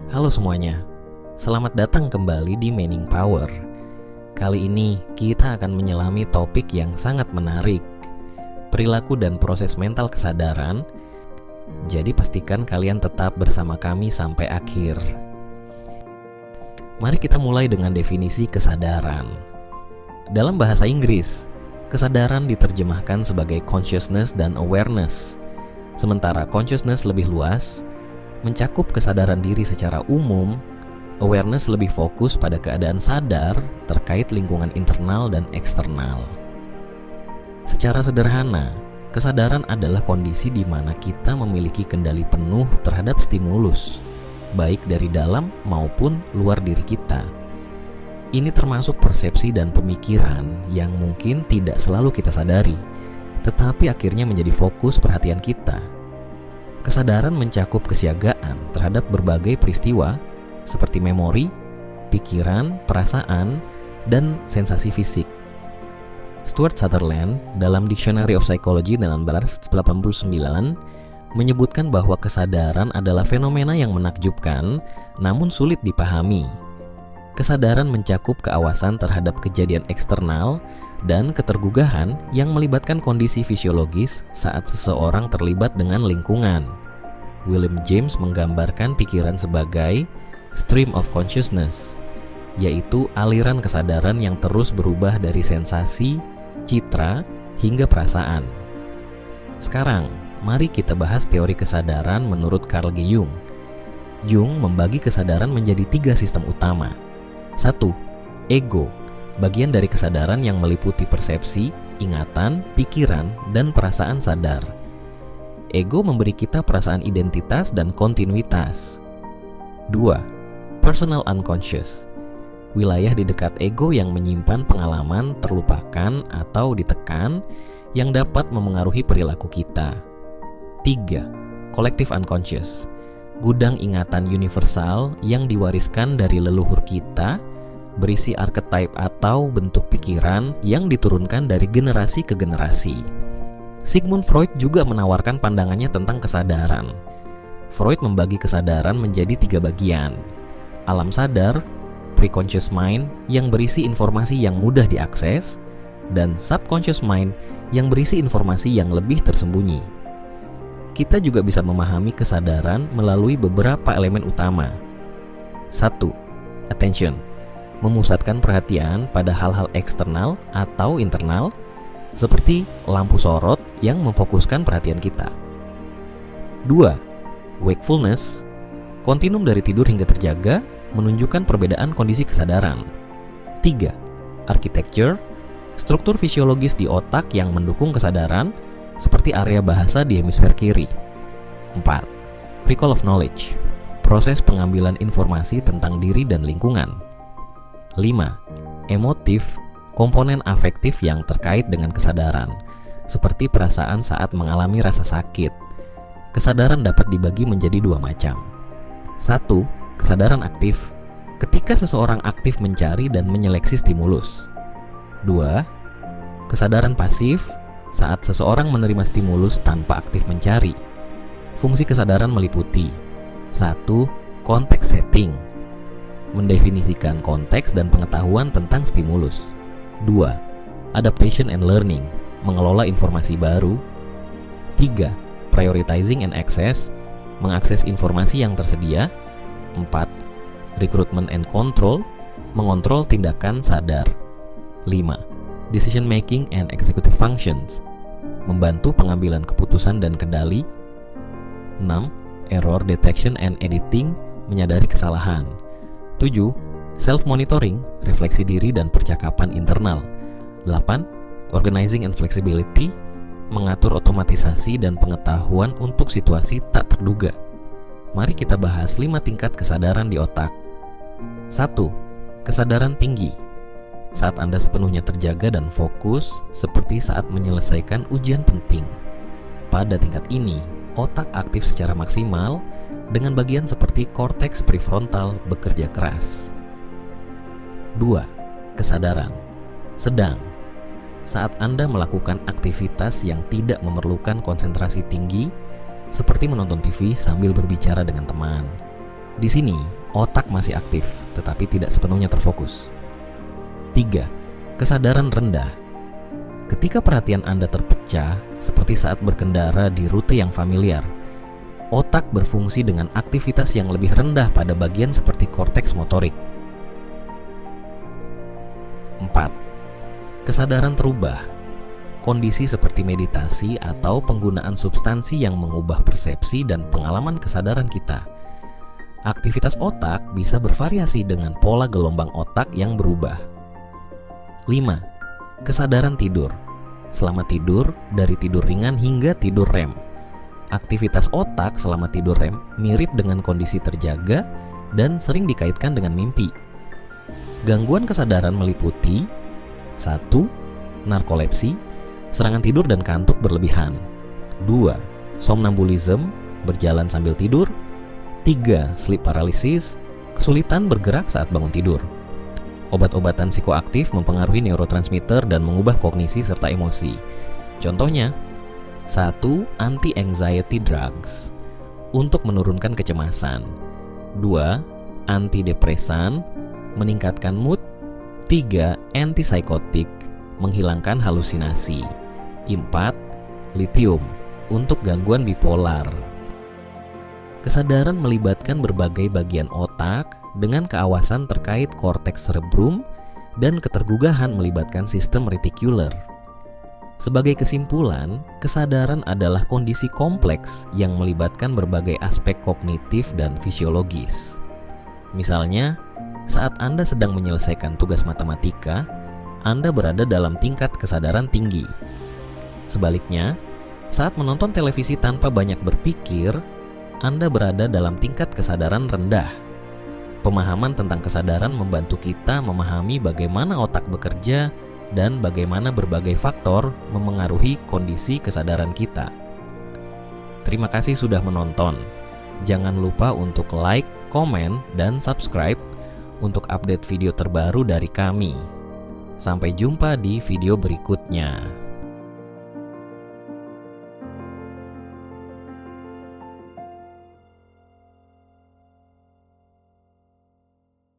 Halo semuanya, selamat datang kembali di Meaning Power. Kali ini kita akan menyelami topik yang sangat menarik, perilaku dan proses mental kesadaran. Jadi pastikan kalian tetap bersama kami sampai akhir. Mari kita mulai dengan definisi kesadaran. Dalam bahasa Inggris, kesadaran diterjemahkan sebagai consciousness dan awareness. Sementara consciousness lebih luas, mencakup kesadaran diri secara umum. Awareness lebih fokus pada keadaan sadar terkait lingkungan internal dan eksternal. Secara sederhana, kesadaran adalah kondisi di mana kita memiliki kendali penuh terhadap stimulus, baik dari dalam maupun luar diri kita. Ini termasuk persepsi dan pemikiran yang mungkin tidak selalu kita sadari, tetapi akhirnya menjadi fokus perhatian kita. Kesadaran mencakup kesiagaan terhadap berbagai peristiwa seperti memori, pikiran, perasaan, dan sensasi fisik. Stuart Sutherland dalam Dictionary of Psychology 1989 menyebutkan bahwa kesadaran adalah fenomena yang menakjubkan namun sulit dipahami. Kesadaran mencakup keawasan terhadap kejadian eksternal dan ketergugahan yang melibatkan kondisi fisiologis saat seseorang terlibat dengan lingkungan. William James menggambarkan pikiran sebagai stream of consciousness, yaitu aliran kesadaran yang terus berubah dari sensasi, citra, hingga perasaan. Sekarang, mari kita bahas teori kesadaran menurut Carl Jung. Jung membagi kesadaran menjadi 3 sistem utama. 1. Ego, bagian dari kesadaran yang meliputi persepsi, ingatan, pikiran, dan perasaan sadar. Ego memberi kita perasaan identitas dan kontinuitas. 2. Personal unconscious, wilayah di dekat ego yang menyimpan pengalaman terlupakan atau ditekan yang dapat memengaruhi perilaku kita. 3. Collective unconscious, gudang ingatan universal yang diwariskan dari leluhur kita, berisi archetype atau bentuk pikiran yang diturunkan dari generasi ke generasi. Sigmund Freud juga menawarkan pandangannya tentang kesadaran. Freud membagi kesadaran menjadi 3 bagian. Alam sadar, preconscious mind yang berisi informasi yang mudah diakses, dan subconscious mind yang berisi informasi yang lebih tersembunyi. Kita juga bisa memahami kesadaran melalui beberapa elemen utama. 1. Attention, memusatkan perhatian pada hal-hal eksternal atau internal, seperti lampu sorot yang memfokuskan perhatian kita. 2. Wakefulness, kontinum dari tidur hingga terjaga, menunjukkan perbedaan kondisi kesadaran. 3. Architecture, struktur fisiologis di otak yang mendukung kesadaran, seperti area bahasa di hemisfer kiri. 4. Recall of knowledge, proses pengambilan informasi tentang diri dan lingkungan. 5. Emotif, komponen afektif yang terkait dengan kesadaran, seperti perasaan saat mengalami rasa sakit. Kesadaran dapat dibagi menjadi 2 macam. 1. Kesadaran aktif, ketika seseorang aktif mencari dan menyeleksi stimulus. 2. Kesadaran pasif, saat seseorang menerima stimulus tanpa aktif mencari. Fungsi kesadaran meliputi 1. Konteks setting, mendefinisikan konteks dan pengetahuan tentang stimulus. 2. Adaptation and learning, mengelola informasi baru. 3. Prioritizing and access, mengakses informasi yang tersedia. 4. Recruitment and control, mengontrol tindakan sadar. 5. Decision making and executive functions, membantu pengambilan keputusan dan kendali. 6. Error detection and editing, menyadari kesalahan. 7. Self-monitoring, refleksi diri dan percakapan internal. 8. Organizing and flexibility, mengatur otomatisasi dan pengetahuan untuk situasi tak terduga. Mari kita bahas 5 tingkat kesadaran di otak. 1. Kesadaran tinggi, saat Anda sepenuhnya terjaga dan fokus, seperti saat menyelesaikan ujian penting. Pada tingkat ini, otak aktif secara maksimal dengan bagian seperti korteks prefrontal bekerja keras. 2. Kesadaran sedang, saat Anda melakukan aktivitas yang tidak memerlukan konsentrasi tinggi, seperti menonton TV sambil berbicara dengan teman. Di sini, otak masih aktif, tetapi tidak sepenuhnya terfokus. 3. Kesadaran rendah. Ketika perhatian Anda terpecah, seperti saat berkendara di rute yang familiar, otak berfungsi dengan aktivitas yang lebih rendah pada bagian seperti korteks motorik. 4. Kesadaran terubah. Kondisi seperti meditasi atau penggunaan substansi yang mengubah persepsi dan pengalaman kesadaran kita. Aktivitas otak bisa bervariasi dengan pola gelombang otak yang berubah. 5. Kesadaran tidur. Selama tidur, dari tidur ringan hingga tidur REM. Aktivitas otak selama tidur REM mirip dengan kondisi terjaga dan sering dikaitkan dengan mimpi. Gangguan kesadaran meliputi 1. Narkolepsi, serangan tidur dan kantuk berlebihan. 2. Somnambulism, berjalan sambil tidur. 3. Sleep paralysis, kesulitan bergerak saat bangun tidur. Obat-obatan psikoaktif mempengaruhi neurotransmitter dan mengubah kognisi serta emosi. Contohnya, 1. Anti-anxiety drugs, untuk menurunkan kecemasan. 2. Antidepresan, meningkatkan mood. 3. Antipsikotik, menghilangkan halusinasi. 4. Lithium, untuk gangguan bipolar. Kesadaran melibatkan berbagai bagian otak dengan keawasan terkait korteks cerebrum dan ketergugahan melibatkan sistem retikuler. Sebagai kesimpulan, kesadaran adalah kondisi kompleks yang melibatkan berbagai aspek kognitif dan fisiologis. Misalnya, saat Anda sedang menyelesaikan tugas matematika, Anda berada dalam tingkat kesadaran tinggi. Sebaliknya, saat menonton televisi tanpa banyak berpikir, Anda berada dalam tingkat kesadaran rendah. Pemahaman tentang kesadaran membantu kita memahami bagaimana otak bekerja dan bagaimana berbagai faktor memengaruhi kondisi kesadaran kita. Terima kasih sudah menonton. Jangan lupa untuk like, komen, dan subscribe untuk update video terbaru dari kami. Sampai jumpa di video berikutnya.